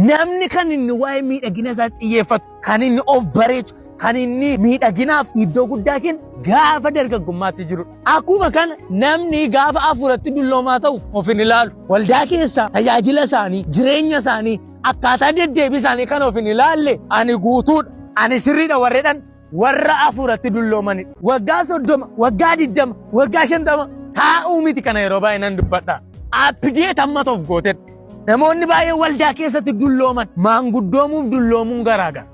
namni kan inni waa'ee miidhagina isaa xiyyeeffatu kan inni of bareechu kan inni miidhaginaaf iddoo guddaa kennu gaafa dargaggummaatti jirudha. Akkuma kana namni gaafa hafuuratti dulloomaa ta'u of hin ilaalu. Waldaa keessa tajaajila isaanii, jireenya isaanii, akkaataa deddeebii isaanii kan of hin ilaalle ani guutuudha. Ani sirriidha warreedhaan warra hafuuratti dulloomanidha. Waggaa 30, waggaa 20, waggaa 50 taa'uu miti kana yeroo baay'ee nan dubbadha. Abdiit hammata of gooteedha. Namoonni baay'ee waldaa keessatti dullooman maanguddoomuuf dulloomuun garaagara.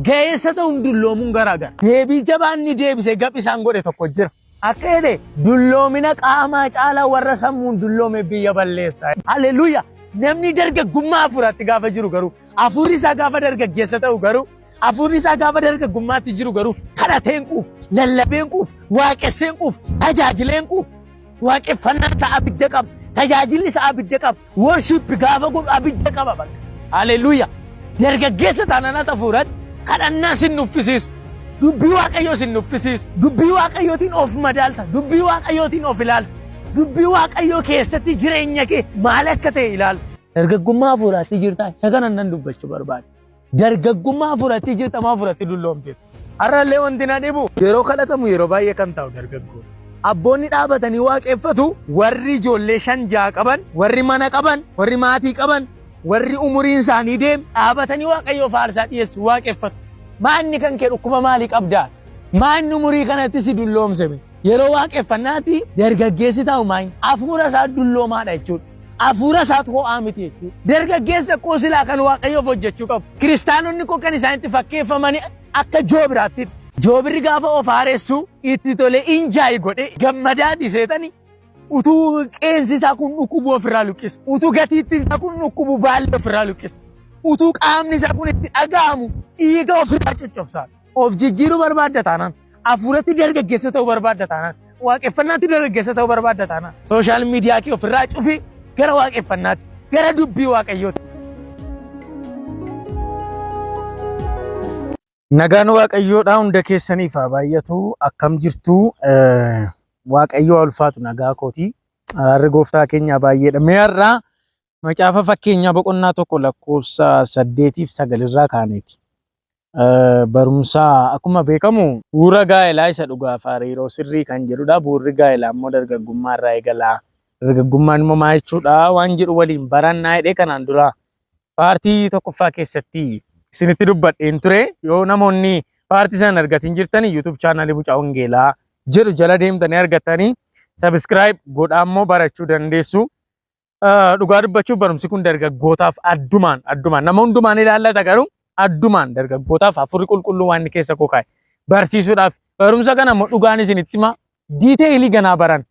Ga'eessa ta'uuf dulloomuun garaagara. Deebii jabaan ni deebisee gaphi isaan godhe tokko jira. Akka jedhe dulloomina qaamaa caalaa warra sammuun dulloome biyya balleessaa. Haleluuyaa! Namni dargaggummaa hafuuratti gaafa jiru garuu hafuurri isaa gaafa dargaggeessa ta'u garuu hafuurri isaa gaafa dargaggummaatti jiru garuu kadhateen quuf, lallabeen quuf, waaqesseen quuf, tajaajileen quuf, waaqeffannaan isaa abidda qaba. Tajaajilli isaa abidda qaba. Worship gaafa godhu abidda qaba bakka. Haleluuyaa! Dargaggeessa taanaan hafuuratti kadhannaa sin nuffisiisu. Dubbii Waaqayyoo sin nuffisiisu. Dubbii Waaqayyootiin of madaalta. Dubbii Waaqayyootiin of ilaalta. Dubbii Waaqayyoo keessatti jireenya kee maal akka ta'e ilaalta. Dargaggummaa hafuuratti jirtaa isa kana nan dubbachuu barbaade. Dargaggummaa hafuuratti jirta maa hafuuratti dulloomte. Har'allee wanti na dhibu yeroo kadhatamu yeroo baay'ee kan ta'u dargaggoon. Abboonni dhaabatanii waaqeffatu warri ijoollee 5-6 qaban, warri mana qaban, warri maatii qaban, warri umuriin isaanii deem dhaabatanii Waaqayyoo faarsaa dhiyeessu waaqeffatu. Maanni kan kee dhukkuma maalii qabdaati? Maanni umurii kanatti si dulloomsame? Yeroo waaqeffannaatti dargaggeessi ta'u maayini? Hafuura isaa dulloomaadha jechuudha. Hafuura isaatu ho'aa miti jechuudha. Dargaggeessa koo silaa kan Waaqayyoof hojjechuu qabu. Kiristaanonni koo kan isaanitti fakkeeffamanii akka Joobiraatti. Joobirri gaafa of haaressu itti tole injaayi godhe gammadaati seetanii. Utuu qeensi isaa kun dhukkubu ofirraa luqqisa. Utuu gatiitti isaa kun dhukkubu baallee ofirraa luqqisa. Utuu qaamni isaa kun itti dhaga'amu dhiiga ofirraa coccobsaa. Of jijjiiruu barbaadda taanaan. Hafuuratti dargaggeessa ta'uu barbaadda taanaan. Waaqeffannaatti dargaggeessa ta'uu barbaadda taanaan. Sooshaal miidiyaa kee ofirraa cufi gara waaqeffannaatti, gara dubbii Waaqayyooti. Nagaan Waaqayyoodhaa hunda keessaniif haa baay'atu. Akkam jirtu? Waaqayyoo ulfaatu nagaa kooti. Araarri gooftaa keenya baay'eedha. Mee har'aa macaafa fakkeenyaa boqonnaa 1 lakkoofsa 8-9 irraa kaaneeti. Barumsaa akkuma beekamu bu'uura gaa'elaa isa dhugaaf hariiroo sirrii kan jedhudha. Bu'uurri gaa'elaa immoo dargaggummaa irraa eegala. Dargaggummaan immoo maal jechuudha waan jedhu waliin barannaa jedhee kanaan dura paartii tokkoffaa keessatti isinitti dubbadheen ture. Yoo namoonni paartii sana argatin jirtanii YouTube chaanaalii Bucaa Wangeelaa jedhu jala deemtanii argatanii subscribe godhaa immoo barachuu dandeessu. Dhugaa dubbachuuf barumsi kun dargaggootaaf addumaan nama hundumaan ilaallata garuu addumaan dargaggootaaf hafuurri qulqulluu waan inni keessa koo kaa'e barsiisuudhaaf barumsa kana immoo dhugaan isinitti hima diiteelii ganaa baran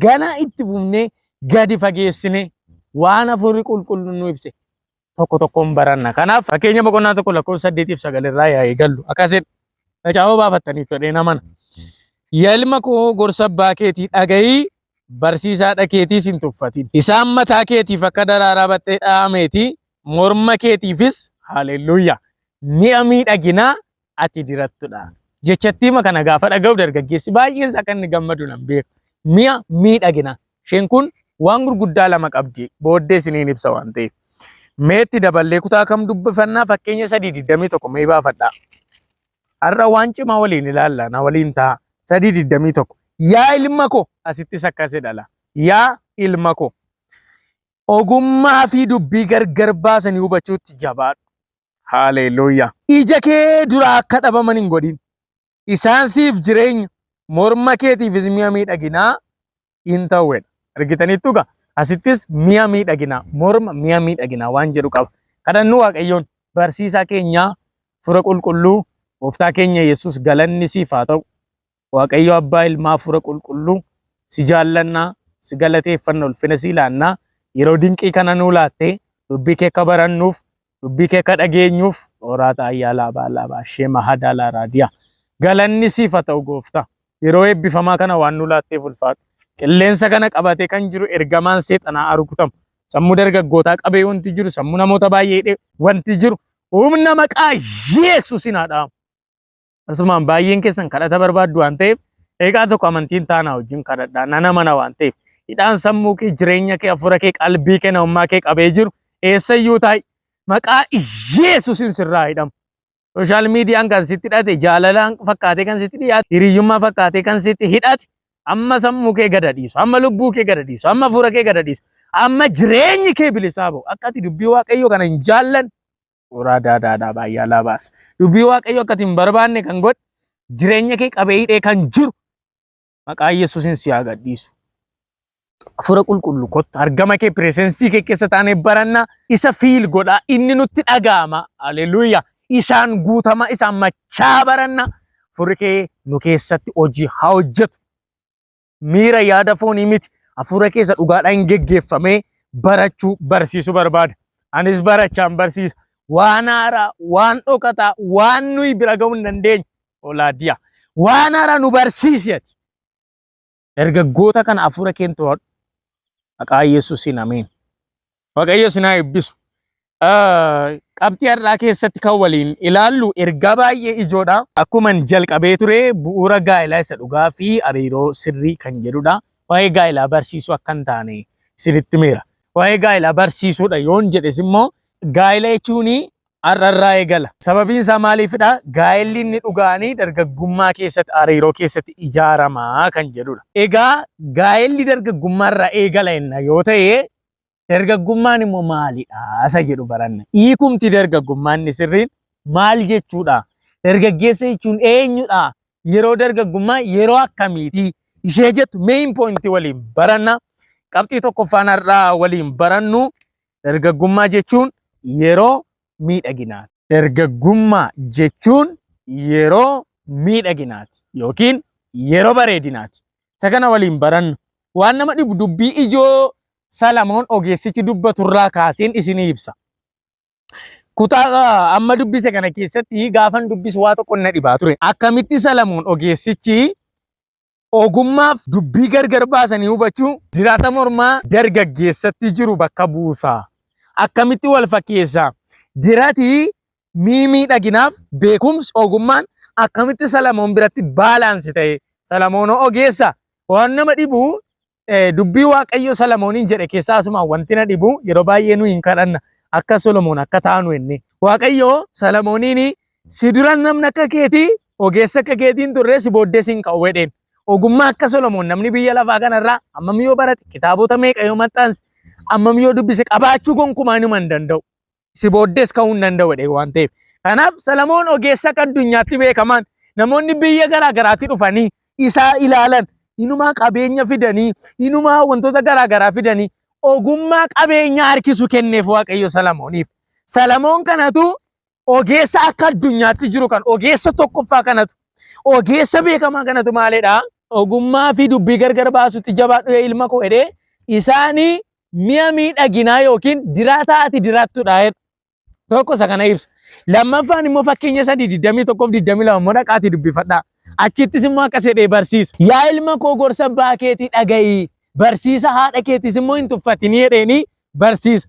ganaa itti fufnee gadi fageessine waan hafuurri qulqulluun nu ibse tokko tokkoon baranna. Kanaaf fakkeenya boqonnaa 1 lakkoofsa 8-9 irraa yaa eegallu akkasin macaafa baafattaniif todhee namana. Yaa ilma koo gorsa abbaa keetii dhaga'ii barsiisaa dhakeetiis hin tuffatin. Isaan mataa keetiif akka daraaraa battee dhaameeti morma keetiifis haleluuyaa mi'a miidhaginaa ati dirattudha. Jechattiima kana gaafa dhaga'u dargaggeessi baay'een akka inni gammadu nan beeku. Mi'a miidhaginaa isheen kun waan gurguddaa lama qabdi. Booddee isiniin ibsa waan ta'eef. Meetti daballee kutaa kam dubbifannaa fakkeenya 3:21 mee baafadhaa. Har'a waan cimaa waliin ilaalla na waliin ta'a. 3:21 yaa ilma koo asittis akkasii dhala. Yaa ilma koo ogummaa fi dubbii gargar baasanii hubachuutti jabaadhu. Haleluuyaa. Ija kee dura akka dhabaman hin godhin. Isaan siif jireenya morma keetiifis mi'a miidhaginaa hin ta'uudha. Argitaniittu gaa asittis mi'a miidhaginaa morma mi'a miidhaginaa waan jedhu qaba. Kadhannu Waaqayyoon barsiisaa keenyaa fura qulqulluu gooftaa keenya Yesuus galanni siif haa ta'u. Waaqayyo abbaa ilmaa fura qulqulluu si jaallannaa si galateeffanna ulfina si laannaa yeroo dinqii kana nuu laattee dubbii kee akka barannuuf dubbii kee akka dhageenyuuf oraata ayyaalaa baalaa sheema hadaalaa raadiyaa galanni siif haa ta'u gooftaa yeroo eebbifamaa kana waan nuu laatteef ulfaatu qilleensa kana qabatee kan jiru ergamaan seexanaa argutamu sammuu dargaggootaa qabee wanti jiru sammuu namoota baay'ee wanti jiru humna maqaa Yesuusiin haa dhaamu. Asumaan baay'een keessan kadhata barbaaddu waan ta'eef eegaa tokko amantiin taanaa wajjin kadhadhaa nana mana waan ta'eef hidhaan sammuu kee jireenya kee hafuura kee qalbii kee namummaa kee qabee jiru eessayyuu ta'i maqaa Yesuusin sirraa hidhamu. Social miidiyaan kan sitti hidhate, jaalalaan fakkaatee kan sitti dhiyaate, hiriyyummaa fakkaatee kan sitti hidhate, amma sammuu kee gada dhiisu, amma lubbuu kee gada dhiisu, amma hafuura kee gada dhiisu, amma jireenyi kee bilisaa ba'u. Akka ati dubbii Waaqayyoo kana hin jaallanne suuraa daadaadhaa baay'ee baasa. Dubbii Waaqayyoo akka ati hin barbaanne kan godhe jireenya kee qabee hidhee kan jiru maqaa Yesuusin si haa gadhiisu. Hafuura qulqulluu kottu argama kee pireesensii kee keessa taanee barannaa isa fiil godhaa inni nutti dhaga'ama. Haleluuyaa. Isaan guutama isaan machaa baranna hafuurri kee nu keessatti hojii haa hojjetu. Miira yaada foonii miti hafuura keessa dhugaadhaan geggeeffamee barachuu barsiisuu barbaada. Anis barachaan barsiisa. Waan haaraa, waan dhokataa, waan nuyi bira ga'uu hin dandeenye olaadiyaa. Waan haaraa nu barsiiseti. Dargaggoota kana hafuura keen to'adhu. Maqaa Yesuusiin ameen. Waaqayyo sinaa eebbisu. Qabxii har'aa keessatti kan waliin ilaallu ergaa baay'ee ijoodha. Akkuma jalqabee ture bu'uura gaa'elaa isa dhugaa fi hariiroo sirrii kan jedhudha. Waa'ee gaa'elaa barsiisuu akka hin taane sirriitti meera. Waa'ee gaa'elaa barsiisuudha yoon jedhes immoo gaa'ela jechuun har'arraa eegala. Sababiin isaa maaliifidha? Gaa'elli inni dhugaanii dargaggummaa keessatti hariiroo keessatti ijaaramaa kan jedhudha. Egaa gaa'elli dargaggummaarraa eegala jenna yoo ta'e dargaggummaan immoo maalidha isa jedhu baranna. Hiikumti dargaggummaan sirriin maal jechuudha? Dargaggeessa jechuun eenyudha? Yeroo dargaggummaa yeroo akkamiiti? Ishee jettu main point waliin baranna. Qabxii tokkoffaan har'aa waliin barannu dargaggummaa jechuun yeroo miidhaginaati. Dargaggummaa jechuun yeroo miidhaginaati yookiin yeroo bareedinaati. Isa kana waliin barannu. Waan nama dhibu dubbii ijoo Salamoon ogeessichi dubbaturraa kaaseen isinii ibsa. Kutaa amma dubbise kana keessatti gaafan dubbisu waa tokko na dhibaa ture. Akkamitti Salamoon ogeessichi ogummaaf dubbii gargar baasanii hubachuu jiraata mormaa dargaggeessatti jiru bakka buusaa. Akkamitti wal fakkeessaa? Jiraati miidhaginaaf beekumsi ogummaan akkamitti Salamoon biratti baalaansi ta'e? Salamoon ogeessa waan nama dhibu dubbii Waaqayyo Salamooniin jedhe keessaa asuma wanti na dhibu yeroo baay'ee nu hin kadhanna akka Solomoon akka taanu jenne. Waaqayyo Salamooniin si dura namni akka keetii ogeessa akka keetiin turre si booddee siin ka'u jedheen. Ogummaa akka Solomoon namni biyya lafaa kanarraa ammam yoo barate kitaabota meeqa yoo maxxanse ammam yoo dubbise qabaachuu gonkumaa numa hin danda'u. Si booddees ka'uu hin danda'u jedhee waan ta'eef. Kanaaf Salamoon ogeessa akka addunyaatti beekamaan namoonni biyya garaa garaatti dhufanii isaa ilaalan. Inumaa qabeenya fidanii, inumaa wantoota garaa garaa fidanii ogummaa qabeenya harkisu kenneef Waaqayyo Salamooniif. Salamoon kanatu ogeessa akka addunyaatti jiru kan ogeessa tokkoffaa kanatu ogeessa beekamaa kanatu maalidha? Ogummaa fi dubbii gargar baasutti jabaadhu ilma koo jedhee isaanii mi'a miidhaginaa yookiin diraataa ati diraattudha jedha. Tokko isa kana ibsa. Lammaffaan immoo fakkeenya 3:21 fi 22 immoo dhaqaatii dubbifadhaa. Achittis immoo akkas jedhee barsiisa. Yaa ilma koo gorsa abbaa keetii dhaga'i. Barsiisa haadha keetis immoo hin tuffatinii jedheeni barsiisa.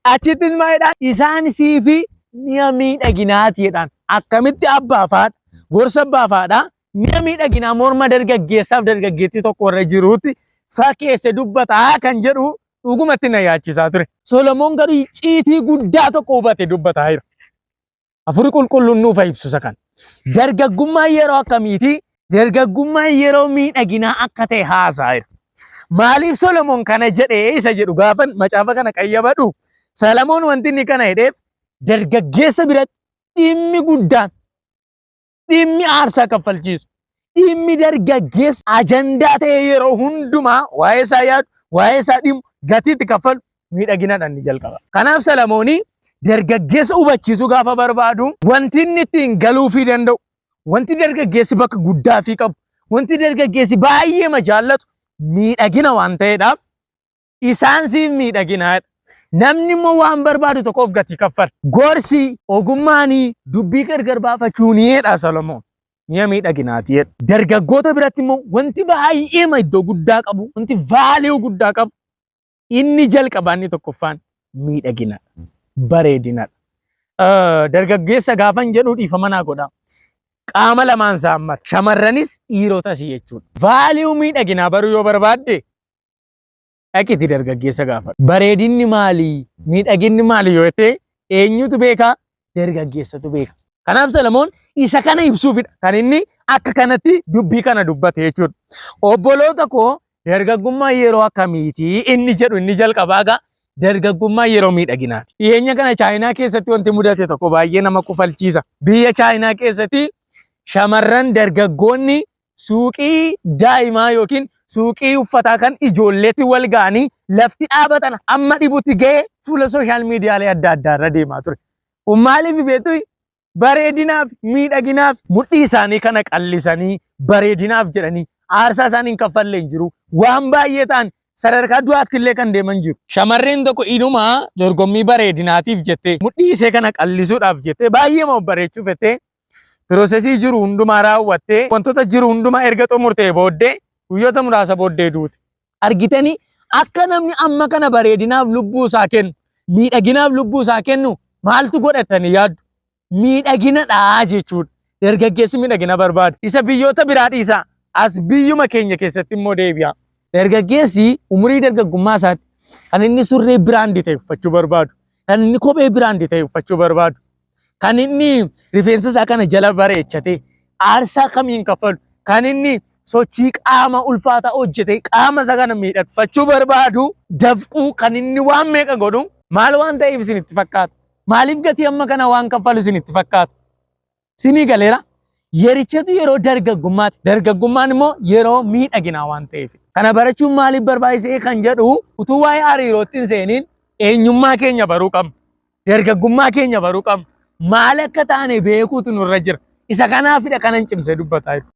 Achittis maalidhaan isaan siifi mi'a miidhaginaati jedhaan. Akkamitti abbaa faadha gorsa abbaa faadha mi'a miidhaginaa morma dargaggeessaaf dargaggeettii tokko irra jiruutti fakkeesse dubbataa kan jedhu dhugumatti na yaachisaa ture. Solomoon garuu iciitii guddaa tokko hubate dubbataa jira. Hafuurri qulqulluun nuuf ibsu isa kana. Dargaggummaa yeroo akkamiiti? Dargaggummaa yeroo miidhaginaa akka ta'e haasaa jira. Maaliif Solomoon kana jedhee isa jedhu gaafan macaafa kana qayyabadhu. Solomoon wanti inni kana jedheef dargaggeessa biratti dhimmi guddaan dhimmi aarsaa kaffalchiisu. Dhimmi dargaggeessa ajandaa ta'e yeroo hundumaa waa'ee isaa yaadu, waa'ee isaa dhimmu gatiitti kaffalu miidhaginadhaan ni jalqaba. Kanaaf Solomoonii dargaggeessa hubachiisuu gaafa barbaadu wanti inni ittiin galuufii danda'u, wanti dargaggeessi bakka guddaa fi qabu, wanti dargaggeessi baay'ee jaallatu miidhagina waan ta'eedhaaf isaan siif miidhaginaadha. Namni immoo waan barbaadu tokkoof gatii kaffala. Gorsi ogummaanii dubbii gargar baafachuuniidha Solomoon. Mi'a miidhaginaati jedha. Dargaggoota biratti immoo wanti baay'ee iddoo guddaa qabu, wanti vaaliyuu guddaa qabu inni jalqabaa inni tokkoffaan miidhaginadha. Bareedinadha. Dargaggeessa gaafan jedhu dhiifama naa godhaa. Qaama lamaan saammata. Shamarranis dhiirotas jechuudha. Vaaliyuu miidhaginaa baruu yoo barbaadde dhaqiti dargaggeessa gaafadhu. Bareedinni maali? Miidhaginni maali yoo ta'e eenyutu beeka? Dargaggeessatu beeka. Kanaaf Salamoon isa kana ibsuufidha kan inni akka kanatti dubbii kana dubbate jechuudha. Obboloota koo dargaggummaa yeroo akkamiiti inni jedhu inni jalqabaa gaa dargaggummaa yeroo miidhaginaati. Dhiyeenya kana Chaayinaa keessatti wanti mudate tokko baay'ee nama kufalchiisa. Biyya Chaayinaa keessatti shamarran dargaggoonni suuqii daa'imaa yookiin suuqii uffataa kan ijoolleetti wal ga'anii lafti dhaabatan amma dhibutti ga'ee fuula sooshaal miidiyaalee adda addaa irra deemaa ture. Kun maaliif beektu? Bareedinaaf miidhaginaaf mudhii isaanii kana qallisanii bareedinaaf jedhanii aarsaa isaanii hin kaffallee hin jiru. Waan baay'ee ta'an sadarkaa du'aatti illee kan deeman jiru. Shamarreen tokko inumaa dorgommii bareedinaatiif jettee mudhii ishee kana qallisuudhaaf jettee baay'ee bareechuuf jettee piroosesii jiru hundumaa raawwattee wantoota jiru hundumaa erga xumurtee booddee guyyoota muraasa booddee duute. Argitanii akka namni amma kana bareedinaaf lubbuu isaa kennu miidhaginaaf lubbuu isaa kennu maaltu godhatanii yaaddu? Miidhaginadha jechuudha. Dargaggeessi miidhagina barbaada. Isa biyyoota biraa dhiisaa as biyyuma keenya keessatti immoo deebi'a. Dargaggeessi umurii dargaggummaa isaatti kan inni surree biraandii ta'e uffachuu barbaadu, kan inni kophee biraandii ta'e uffachuu barbaadu, kan inni rifeensa isaa kana jala bareechatee aarsaa kamiin kaffalu, kan inni sochii qaama ulfaataa hojjetee qaama isaa kana miidhagfachuu barbaadu, dafquu kan inni waan meeqa godhu maal waan ta'eef isinitti fakkaata? Maaliif gatii amma kana waan kaffalu isinitti fakkaata? Sinii galeera? Yerichatu yeroo dargaggummaati. Dargaggummaan immoo yeroo miidhaginaa waan ta'eef. Kana barachuun maaliif barbaachisee kan jedhu utuu waa'ee hariirootti hin seeniin eenyummaa keenya baruu qabna. Dargaggummaa keenya baruu qabna. Maal akka taane beekuutu nurra jira. Isa kanaafidha kanan cimsee dubbataa jiru.